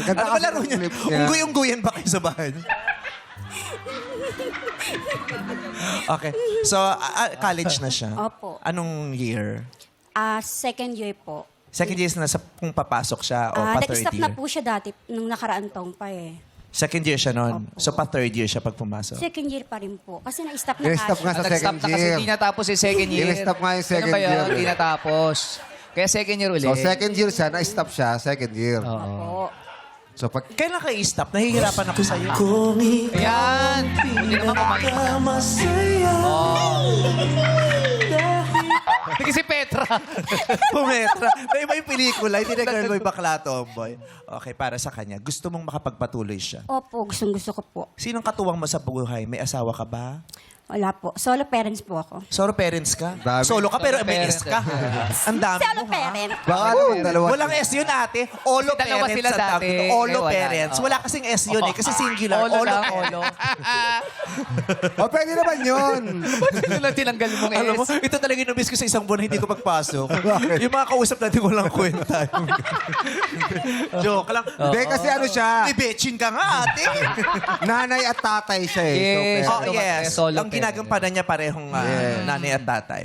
Ganda Ano ba kasi laro ng niya? clip niya. Unggoy-unggoyan ba kayo sa bahay niyo? Okay. So, college na siya? Opo. Anong year? Second year po. Second year na sa kung papasok siya o pa third Nag-stop year? na po siya dati nung nakaraan taong pa eh. Second year siya noon. Opo. So, pa third year siya pag pumasok. Second year pa rin po. Kasi na-stop na Nag-stop nga sa Nag-stop second na kasi year. hindi natapos yung second year. Nag-stop nga yung second Ano ba yun? year. Hindi natapos. Kaya second year ulit. So, second year siya, na-stop siya, second year. Po. So, pag Kailan kayo i-stop? Nahihirapan ako sa'yo. Ayan. Hindi naman kumain. Hindi si Petra. Pumetra. May iba yung pelikula. Hindi na girl boy, bakla, tomboy. Okay, para sa kanya. Gusto mong makapagpatuloy siya. Opo, gustong-gusto ko po. Sinong katuwang mo sa buhay? May asawa ka ba? Wala po. Solo parents po ako. Solo parents ka? Dami. Solo ka pero Solo may parents S ka. Ang dami Solo mo, ha? parent. baka naman dalawa. Walang S yun, ate. Olo Kasi dalawa parents sila ang dati. tawag doon. Olo Ngayon, wala. parents. Oo. Wala kasing S yun eh. Kasi singular. Olo lang, parents. olo. O, pwede naman yun. Ito lang tinanggal mong Alam mo, S. ito talaga yung miss ko sa isang buwan na hindi ko pagpasok. Yung mga kausap natin walang kwenta. Joke lang. Hindi, kasi ano siya, May betchin ka nga, ate. nanay at tatay siya eh. Yes. So, Oh, Solo yes. solo Ang ginagampanan niya parehong nanay at tatay.